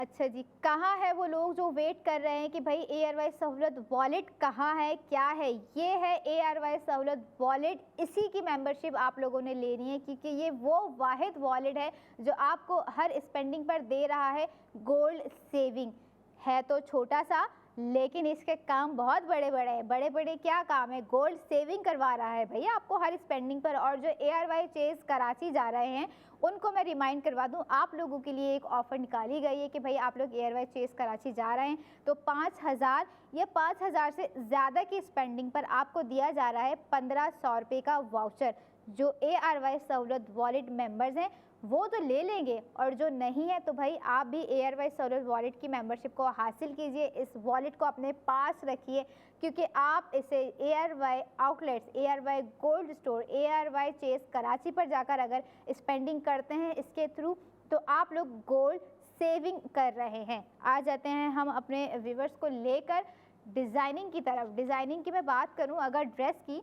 अच्छा जी, कहाँ है वो लोग जो वेट कर रहे हैं कि भाई एयरवाइज सहूलत वॉलेट कहाँ है, क्या है? ये है एयरवाइज सहूलत वॉलेट। इसी की मेंबरशिप आप लोगों ने लेनी है क्योंकि ये वो वाहिद वॉलेट है जो आपको हर स्पेंडिंग पर दे रहा है गोल्ड सेविंग। है तो छोटा सा, लेकिन इसके काम बहुत बड़े-बड़े हैं। बड़े-बड़े क्या काम है? गोल्ड सेविंग करवा रहा है भैया आपको हर स्पेंडिंग पर। और जो एयरवाइज चेज़ कराची जा रहे हैं, उनको मैं रिमाइंड करवा दूं, आप लोगों के लिए एक ऑफ़र निकाली गई है कि भाई आप लोग एयरवाइज चेज़ कराची जा रहे हैं तो 5000 या 5000 से ज़्यादा की स्पेंडिंग पर आपको दिया जा रहा है 1500 रुपये का वाउचर। जो एयरवाइज सहूलत वॉलेट मेंबर्स हैं वो तो ले लेंगे, और जो नहीं है तो भाई आप भी एयरवाइज सहूलत वॉलेट की मेंबरशिप को हासिल कीजिए। इस वॉलेट को अपने पास रखिए क्योंकि आप इसे ARY outlets, ARY gold store, ARY Chase Karachi पर जाकर अगर स्पेंडिंग करते हैं इसके थ्रू तो आप लोग गोल्ड सेविंग कर रहे हैं। आ जाते हैं हम अपने व्यूवर्स को लेकर डिज़ाइनिंग की तरफ। डिज़ाइनिंग की मैं बात करूं अगर ड्रेस की,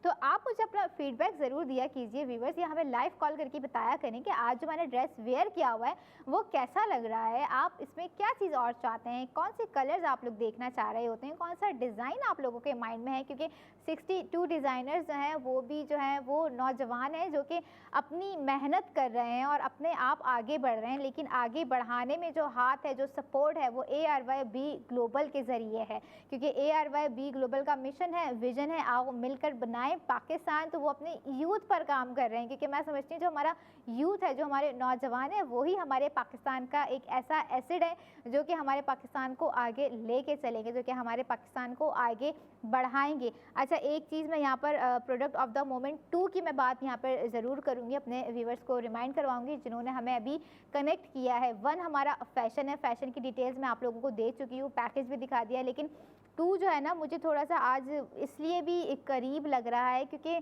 तो आप मुझे अपना फीडबैक ज़रूर दिया कीजिए व्यूवर्स, या हमें लाइव कॉल करके बताया करें कि आज जो मैंने ड्रेस वेयर किया हुआ है वो कैसा लग रहा है। आप इसमें क्या चीज़ और चाहते हैं, कौन से कलर्स आप लोग देखना चाह रहे होते हैं, कौन सा डिज़ाइन आप लोगों के माइंड में है। क्योंकि 62 डिज़ाइनर्स जो हैं वो भी जो हैं वो नौजवान हैं जो कि अपनी मेहनत कर रहे हैं और अपने आप आगे बढ़ रहे हैं, लेकिन आगे बढ़ाने में जो हाथ है, जो सपोर्ट है, वो ARYB ग्लोबल के ज़रिए है। क्योंकि ARYB ग्लोबल का मिशन है, विजन है, आओ मिलकर बनाए पाकिस्तान, तो वो अपने यूथ पर काम कर रहे हैं। क्योंकि मैं समझती हूँ जो हमारा यूथ है, जो हमारे नौजवान है, वही हमारे पाकिस्तान का एक ऐसा एसिड है जो कि हमारे पाकिस्तान को आगे लेके चलेंगे, जो कि हमारे पाकिस्तान को आगे बढ़ाएंगे। अच्छा, एक चीज़ मैं यहाँ पर प्रोडक्ट ऑफ द मोमेंट 2 की मैं बात यहाँ पर ज़रूर करूँगी, अपने व्यूवर्स को रिमाइंड करवाऊँगी जिन्होंने हमें अभी कनेक्ट किया है। 1 हमारा फैशन है, फैशन की डिटेल्स मैं आप लोगों को दे चुकी हूँ, पैकेज भी दिखा दिया, लेकिन 2 जो है ना मुझे थोड़ा सा आज इसलिए भी करीब लग रहा है क्योंकि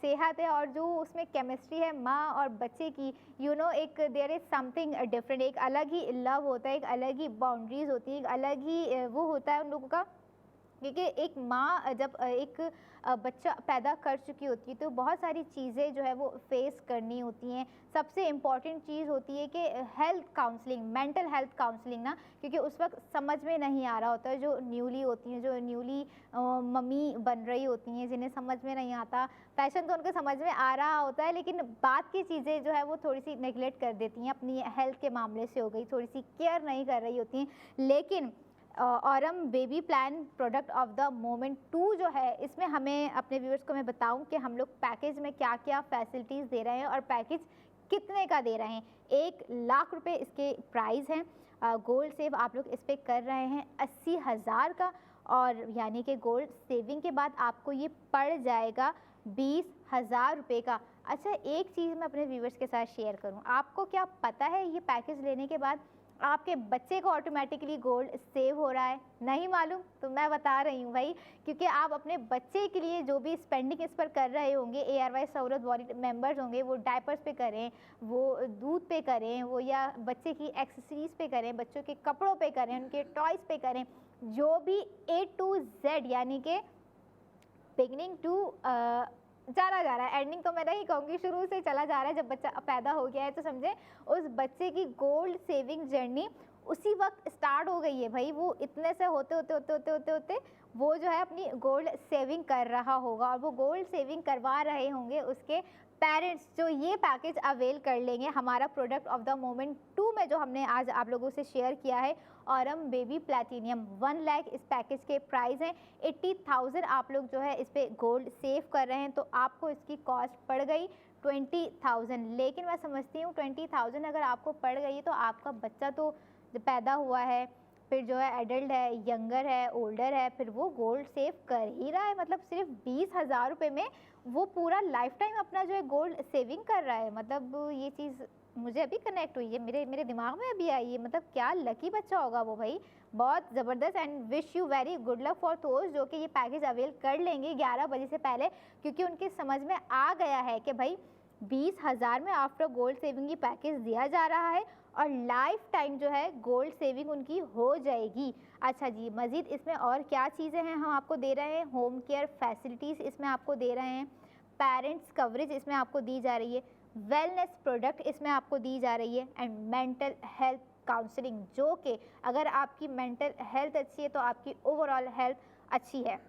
सेहत है और जो उसमें केमिस्ट्री है माँ और बच्चे की, एक देयर इज़ समथिंग डिफरेंट। एक अलग ही लव होता है, एक अलग ही बाउंड्रीज होती है, एक अलग ही वो होता है उन लोगों का। क्योंकि एक माँ जब एक बच्चा पैदा कर चुकी होती है तो बहुत सारी चीज़ें जो है वो फेस करनी होती हैं। सबसे इम्पॉर्टेंट चीज़ होती है कि health counselling, mental health counselling ना, क्योंकि उस वक्त समझ में नहीं आ रहा होता है। जो न्यूली होती हैं, जो न्यूली मम्मी बन रही होती हैं, जिन्हें समझ में नहीं आता, फैशन तो उनको समझ में आ रहा होता है लेकिन बात की चीज़ें जो है वो थोड़ी सी नेगलेक्ट कर देती हैं। अपनी हेल्थ के मामले से हो गई, थोड़ी सी केयर नहीं कर रही होती हैं। लेकिन Aurum baby plan product of the moment 2 जो है, इसमें हमें अपने व्यूअर्स को मैं बताऊं कि हम लोग पैकेज में क्या क्या फैसिलिटीज़ दे रहे हैं और पैकेज कितने का दे रहे हैं। 1 लाख रुपए इसके प्राइस हैं। गोल्ड सेव आप लोग इस पर कर रहे हैं 80,000 का, और यानी कि गोल्ड सेविंग के बाद आपको ये पड़ जाएगा 20,000 रुपये का। अच्छा, एक चीज़ मैं अपने व्यूवर्स के साथ शेयर करूं, आपको क्या पता है ये पैकेज लेने के बाद आपके बच्चे को ऑटोमेटिकली गोल्ड सेव हो रहा है? नहीं मालूम? तो मैं बता रही हूँ भाई, क्योंकि आप अपने बच्चे के लिए जो भी स्पेंडिंग इस पर कर रहे होंगे, ARY सहूलत वॉलेट मेंबर्स होंगे, वो डायपर्स पे करें, वो दूध पे करें, वो या बच्चे की एक्सेसरीज पे करें, बच्चों के कपड़ों पे करें, उनके टॉयज़ पे करें, जो भी A to Z यानी कि बिगनिंग टू चला जा रहा है, एंडिंग तो मैं नहीं कहूँगी, शुरू से चला जा रहा है। जब बच्चा पैदा हो गया है तो समझे उस बच्चे की गोल्ड सेविंग जर्नी उसी वक्त स्टार्ट हो गई है भाई। वो इतने से होते होते होते होते होते होते वो जो है अपनी गोल्ड सेविंग कर रहा होगा, और वो गोल्ड सेविंग करवा रहे होंगे उसके पेरेंट्स, जो ये पैकेज अवेल कर लेंगे हमारा प्रोडक्ट ऑफ द मोमेंट 2 में जो हमने आज आप लोगों से शेयर किया है, ऑरम बेबी प्लैटिनियम। 1 लाख इस पैकेज के प्राइस हैं। 80,000 आप लोग जो है इस पर गोल्ड सेव कर रहे हैं तो आपको इसकी कॉस्ट पड़ गई 20,000। लेकिन मैं समझती हूँ 20,000 अगर आपको पड़ गई तो आपका बच्चा तो जब पैदा हुआ है, फिर जो है एडल्ट है, यंगर है, ओल्डर है, फिर वो गोल्ड सेव कर ही रहा है। मतलब सिर्फ 20,000 रुपये में वो पूरा लाइफ टाइम अपना जो है गोल्ड सेविंग कर रहा है। मतलब ये चीज़ मुझे अभी कनेक्ट हुई है, मेरे दिमाग में अभी आई है। मतलब क्या लकी बच्चा होगा वो भाई, बहुत ज़बरदस्त। And wish you very good luck for दोस्त जो कि ये पैकेज अवेल कर लेंगे 11 बजे से पहले, क्योंकि उनके समझ में आ गया है कि भाई 20,000 में आफ्टर गोल्ड सेविंग ये पैकेज दिया जा रहा है और लाइफ टाइम जो है गोल्ड सेविंग उनकी हो जाएगी। अच्छा जी, मज़ीद इसमें और क्या चीज़ें हैं हम आपको दे रहे हैं? होम केयर फैसिलिटीज़ इसमें आपको दे रहे हैं, पेरेंट्स कवरेज इसमें आपको दी जा रही है, वेलनेस प्रोडक्ट इसमें आपको दी जा रही है, एंड मेंटल हेल्थ काउंसलिंग, जो कि अगर आपकी मेंटल हेल्थ अच्छी है तो आपकी ओवरऑल हेल्थ अच्छी है।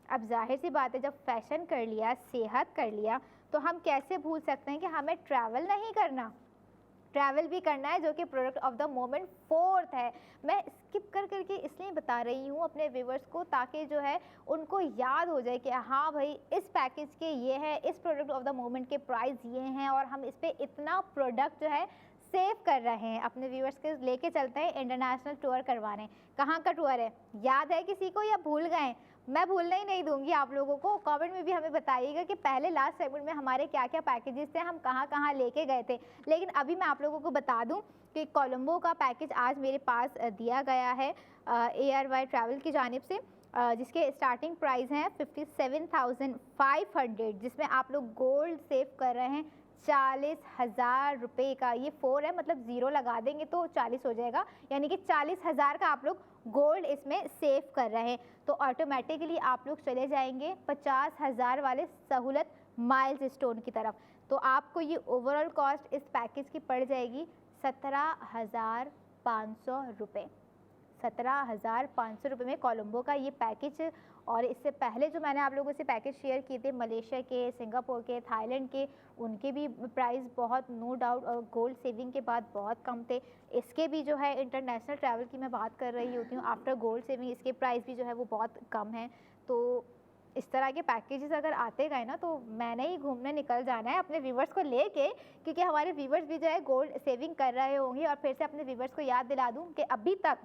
अब जाहिर सी बात है, जब फैशन कर लिया, सेहत कर लिया, तो हम कैसे भूल सकते हैं कि हमें ट्रैवल नहीं करना, ट्रैवल भी करना है, जो कि product of the moment fourth है। मैं स्किप कर करके इसलिए बता रही हूँ अपने व्यूवर्स को, ताकि जो है उनको याद हो जाए कि हाँ भाई इस पैकेज के ये है, इस प्रोडक्ट ऑफ द मोमेंट के प्राइस ये हैं और हम इस पर इतना प्रोडक्ट जो है सेव कर रहे हैं। अपने व्यूवर्स के लेके चलते हैं इंटरनेशनल टूर करवाने। कहाँ का टूर है, याद है किसी को या भूल गए? मैं भूलना ही नहीं दूंगी आप लोगों को। कमेंट में भी हमें बताइएगा कि पहले लास्ट सेगमेंट में हमारे क्या क्या पैकेजेस थे, हम कहाँ कहाँ लेके गए थे। लेकिन अभी मैं आप लोगों को बता दूं कि कोलंबो का पैकेज आज मेरे पास दिया गया है ARY ट्रैवल की जानिब से, जिसके स्टार्टिंग प्राइस हैं 57,500, जिसमें आप लोग गोल्ड सेव कर रहे हैं 40,000 रुपये का। ये 4 है, मतलब ज़ीरो लगा देंगे तो 40 हो जाएगा, यानी कि 40,000 का आप लोग गोल्ड इसमें सेव कर रहे हैं। तो ऑटोमेटिकली आप लोग चले जाएंगे 50,000 वाले सहूलत माइल्स स्टोन की तरफ। तो आपको ये ओवरऑल कॉस्ट इस पैकेज की पड़ जाएगी 17,500 रुपये। 17,500 रुपये में कोलंबो का ये पैकेज। और इससे पहले जो मैंने आप लोगों से पैकेज शेयर किए थे मलेशिया के, सिंगापुर के, थाईलैंड के, उनके भी प्राइस बहुत नो डाउट और गोल्ड सेविंग के बाद बहुत कम थे। इसके भी जो है इंटरनेशनल ट्रैवल की मैं बात कर रही होती हूँ, आफ्टर गोल्ड सेविंग इसके प्राइस भी जो है वो बहुत कम है। तो इस तरह के पैकेजेस अगर आते गए ना, तो मैंने ही घूमने निकल जाना है अपने व्यूवर्स को लेके, क्योंकि हमारे व्यूवर्स भी जो है गोल्ड सेविंग कर रहे होंगे। और फिर से अपने व्यूवर्स को याद दिला दूँ कि अभी तक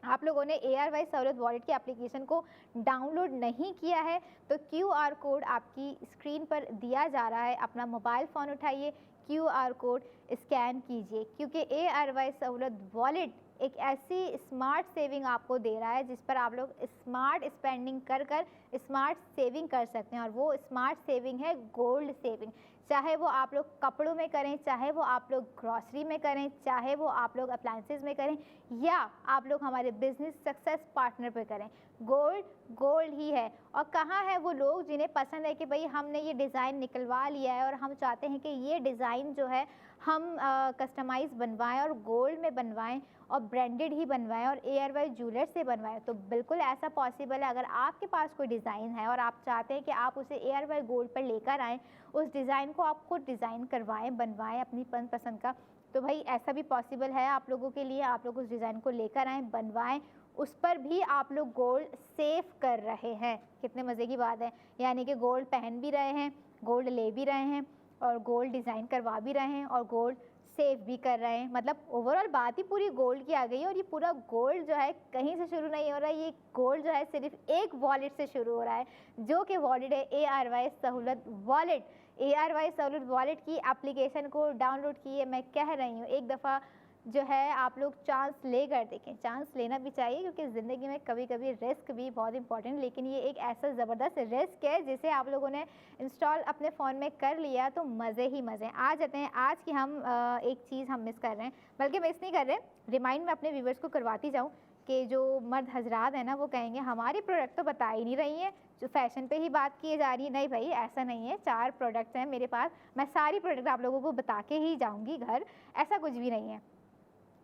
आप लोगों ने ARY सहूलत वॉलेट की एप्लीकेशन को डाउनलोड नहीं किया है तो QR कोड आपकी स्क्रीन पर दिया जा रहा है। अपना मोबाइल फ़ोन उठाइए, QR कोड स्कैन कीजिए, क्योंकि ARY सहूलत वॉलेट एक ऐसी स्मार्ट सेविंग आपको दे रहा है जिस पर आप लोग स्मार्ट स्पेंडिंग कर कर स्मार्ट सेविंग कर सकते हैं। और वो स्मार्ट सेविंग है गोल्ड सेविंग। चाहे वो आप लोग कपड़ों में करें, चाहे वो आप लोग ग्रॉसरी में करें, चाहे वो आप लोग अप्लायंसेस में करें, या आप लोग हमारे बिजनेस सक्सेस पार्टनर पे करें, गोल्ड गोल्ड ही है। और कहाँ है वो लोग जिन्हें पसंद है कि भाई हमने ये डिज़ाइन निकलवा लिया है और हम चाहते हैं कि ये डिज़ाइन जो है हम कस्टमाइज़ बनवाएं और गोल्ड में बनवाएं और ब्रांडेड ही बनवाएं और ARY ज्वेलर्स से बनवाएं। तो बिल्कुल ऐसा पॉसिबल है। अगर आपके पास कोई डिज़ाइन है और आप चाहते हैं कि आप उसे ARY गोल्ड पर लेकर आएँ, उस डिज़ाइन को आप खुद डिज़ाइन करवाएं, बनवाएं अपनी पसंद का, तो भाई ऐसा भी पॉसिबल है आप लोगों के लिए। आप लोग उस डिज़ाइन को लेकर आएँ, बनवाएं, उस पर भी आप लोग गोल्ड सेव कर रहे हैं। कितने मज़े की बात है, यानी कि गोल्ड पहन भी रहे हैं, गोल्ड ले भी रहे हैं और गोल्ड डिज़ाइन करवा भी रहे हैं और गोल्ड सेव भी कर रहे हैं। मतलब ओवरऑल बात ही पूरी गोल्ड की आ गई है। और ये पूरा गोल्ड जो है कहीं से शुरू नहीं हो रहा है, ये गोल्ड जो है सिर्फ एक वॉलेट से शुरू हो रहा है, जो कि वॉलेट है ARY सहूलत वॉलेट। ARY सहूलत वॉलेट की एप्लीकेशन को डाउनलोड किए, मैं कह रही हूँ एक दफ़ा जो है आप लोग चांस लेकर देखें। चांस लेना भी चाहिए, क्योंकि ज़िंदगी में कभी कभी रिस्क भी बहुत इंपॉर्टेंट, लेकिन ये एक ऐसा ज़बरदस्त रिस्क है जिसे आप लोगों ने इंस्टॉल अपने फ़ोन में कर लिया तो मज़े ही मज़े। आ जाते हैं आज की हम एक चीज़ हम मिस कर रहे हैं, बल्कि मिस नहीं कर रहे, रिमाइंड में अपने व्यूवर्स को करवाती जाऊँ कि जो मर्द हजरात हैं ना, वो कहेंगे हमारी प्रोडक्ट तो बता ही नहीं रही है, जो फैशन पे ही बात की जा रही है। नहीं भाई, ऐसा नहीं है। 4 प्रोडक्ट्स हैं मेरे पास, मैं सारी प्रोडक्ट आप लोगों को बता के ही जाऊँगी घर, ऐसा कुछ भी नहीं है।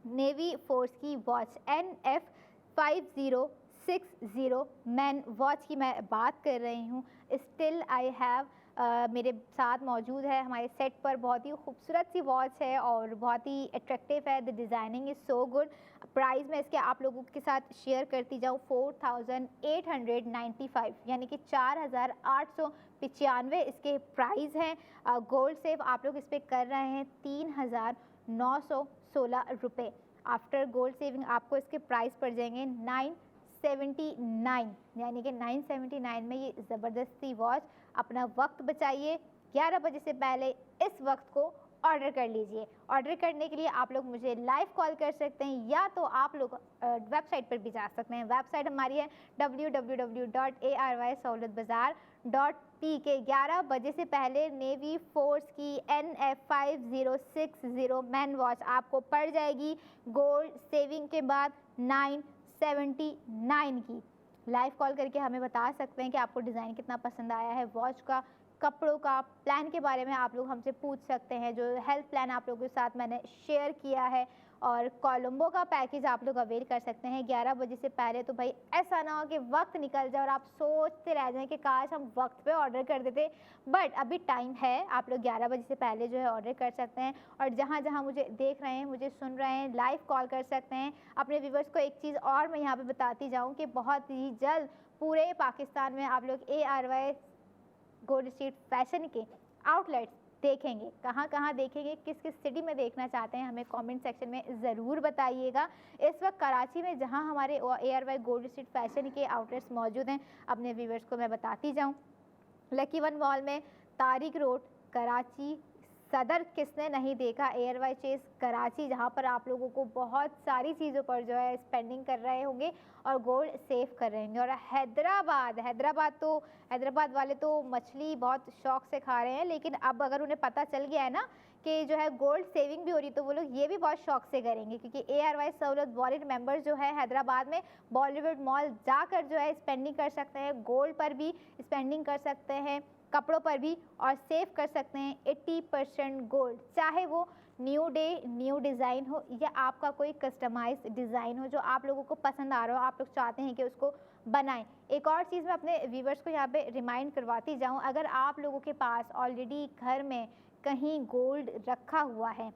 नेवी फोर्स की वॉच NF5060 मैन वॉच की मैं बात कर रही हूँ। स्टिल आई हैव मेरे साथ मौजूद है हमारे सेट पर। बहुत ही खूबसूरत सी वॉच है और बहुत ही अट्रैक्टिव है। The designing is so good. Price में इसके आप लोगों के साथ शेयर करती जाऊँ, 4,895, यानी कि 4,895 इसके प्राइस हैं। गोल्ड सेव आप लोग इस पर कर रहे हैं 3,916 रुपये। आफ्टर गोल्ड सेविंग आपको इसके प्राइस पड़ जाएंगे 979, यानी कि 979 में ये ज़बरदस्ती वॉच। अपना वक्त बचाइए, 11 बजे से पहले इस वक्त को ऑर्डर कर लीजिए। ऑर्डर करने के लिए आप लोग मुझे लाइव कॉल कर सकते हैं, या तो आप लोग वेबसाइट पर भी जा सकते हैं। वेबसाइट हमारी है www.arysahoolatbazaar.p। 11 बजे से पहले नेवी फोर्स की NF5060 मैन वॉच आपको पड़ जाएगी गोल्ड सेविंग के बाद 979 की। लाइव कॉल करके हमें बता सकते हैं कि आपको डिज़ाइन कितना पसंद आया है, वॉच का, कपड़ों का, प्लान के बारे में आप लोग हमसे पूछ सकते हैं। जो हेल्थ प्लान आप लोगों के साथ मैंने शेयर किया है और कोलंबो का पैकेज आप लोग अवेल कर सकते हैं 11 बजे से पहले। तो भाई ऐसा ना हो कि वक्त निकल जाए और आप सोचते रह जाएं कि काश हम वक्त पे ऑर्डर कर देते, बट अभी टाइम है, आप लोग 11 बजे से पहले जो है ऑर्डर कर सकते हैं। और जहाँ जहाँ मुझे देख रहे हैं, मुझे सुन रहे हैं, लाइव कॉल कर सकते हैं। अपने व्यूवर्स को एक चीज़ और मैं यहाँ पे बताती जाऊँ कि बहुत ही जल्द पूरे पाकिस्तान में आप लोग ARY गोल्ड स्ट्रीट फैशन के आउटलेट्स देखेंगे। कहाँ कहाँ देखेंगे, किस किस सिटी में देखना चाहते हैं, हमें कमेंट सेक्शन में ज़रूर बताइएगा। इस वक्त कराची में जहाँ हमारे ARY गोल्ड स्ट्रीट फैशन के आउटलेट्स मौजूद हैं, अपने व्यूवर्स को मैं बताती जाऊँ। लकी वन मॉल में, तारिक रोड कराची सदर, किसने नहीं देखा ARY चेस कराची, जहाँ पर आप लोगों को बहुत सारी चीज़ों पर जो है स्पेंडिंग कर रहे होंगे और गोल्ड सेव कर रहे होंगे। और हैदराबाद वाले तो मछली बहुत शौक से खा रहे हैं, लेकिन अब अगर उन्हें पता चल गया है ना कि जो है गोल्ड सेविंग भी हो रही, तो वो लोग ये भी बहुत शौक से करेंगे, क्योंकि ARY सहूलत वॉलेट मेंबर जो है हैदराबाद में बॉलीवुड मॉल जाकर जो है स्पेंडिंग कर सकते हैं, गोल्ड पर भी स्पेंडिंग कर सकते हैं, कपड़ों पर भी, और सेव कर सकते हैं 80% गोल्ड। चाहे वो न्यू डे न्यू डिज़ाइन हो या आपका कोई कस्टमाइज्ड डिज़ाइन हो जो आप लोगों को पसंद आ रहा हो, आप लोग चाहते हैं कि उसको बनाएं। एक और चीज़ मैं अपने व्यूवर्स को यहाँ पे रिमाइंड करवाती जाऊँ, अगर आप लोगों के पास ऑलरेडी घर में कहीं गोल्ड रखा हुआ है,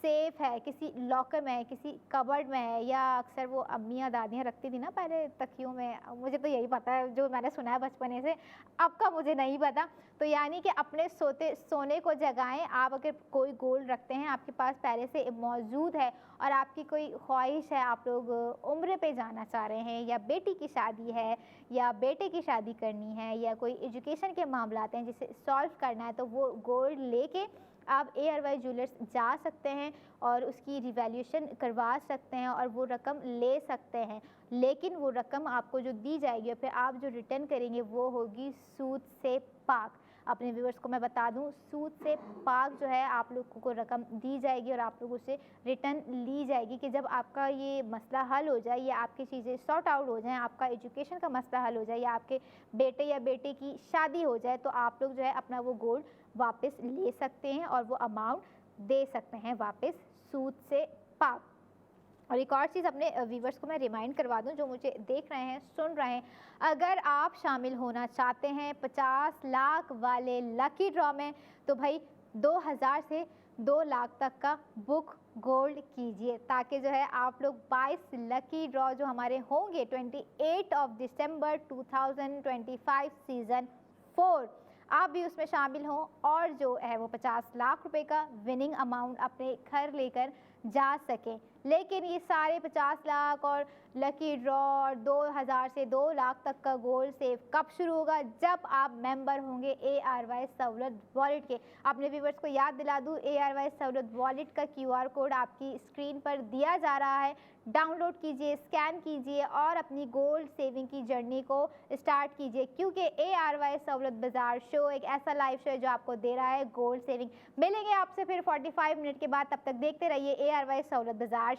सेफ है, किसी लॉकर में है, किसी कबर्ड में है, या अक्सर वो अम्मियाँ दादियाँ रखती थी ना पहले तकियों में, मुझे तो यही पता है जो मैंने सुना है बचपने से, अब का मुझे नहीं पता। तो यानी कि अपने सोने को जगाएं। आप अगर कोई गोल्ड रखते हैं, आपके पास पहले से मौजूद है और आपकी कोई ख्वाहिश है, आप लोग उम्र पे जाना चाह रहे हैं, या बेटी की शादी है या बेटे की शादी करनी है, या कोई एजुकेशन के मामलात हैं जिसे सॉल्व करना है, तो वो गोल्ड लेके आप ARY ज्वेलर्स जा सकते हैं और उसकी रिवैल्यूएशन करवा सकते हैं और वो रकम ले सकते हैं। लेकिन वो रकम आपको जो दी जाएगी और फिर आप जो रिटर्न करेंगे वो होगी सूद से पाक। अपने व्यूअर्स को मैं बता दूं, सूद से पाक जो है आप लोगों को रकम दी जाएगी और आप लोगों से रिटर्न ली जाएगी कि जब आपका ये मसला हल हो जाए या आपकी चीज़ें सॉर्ट आउट हो जाएं, आपका एजुकेशन का मसला हल हो जाए या आपके बेटे या बेटे की शादी हो जाए, तो आप लोग जो है अपना वो गोल्ड वापस ले सकते हैं और वो अमाउंट दे सकते हैं वापस सूद से पाक। और एक और चीज़ अपने व्यूवर्स को मैं रिमाइंड करवा दूं जो मुझे देख रहे हैं, सुन रहे हैं, अगर आप शामिल होना चाहते हैं 50 लाख वाले लकी ड्रॉ में, तो भाई 2000 से 2 लाख तक का बुक गोल्ड कीजिए, ताकि जो है आप लोग 22 लकी ड्रॉ जो हमारे होंगे 28 दिसंबर 2025 सीज़न 4, आप भी उसमें शामिल हों और जो है वो 50 लाख रुपए का विनिंग अमाउंट अपने घर लेकर जा सकें। लेकिन ये सारे 50 लाख और लकी ड्रॉ और 2000 से 2 लाख तक का गोल्ड सेव कब शुरू होगा? जब आप मेंबर होंगे ARY सहूलत वॉलेट के। अपने व्यूवर्स को याद दिला दूँ, ARY सहूलत वॉलेट का QR कोड आपकी स्क्रीन पर दिया जा रहा है, डाउनलोड कीजिए, स्कैन कीजिए और अपनी गोल्ड सेविंग की जर्नी को स्टार्ट कीजिए, क्योंकि ARY सहूलत बाजार शो एक ऐसा लाइव शो है जो आपको दे रहा है गोल्ड सेविंग। मिलेंगे आपसे फिर 45 मिनट के बाद, तब तक देखते रहिए ARY सहूलत बाजार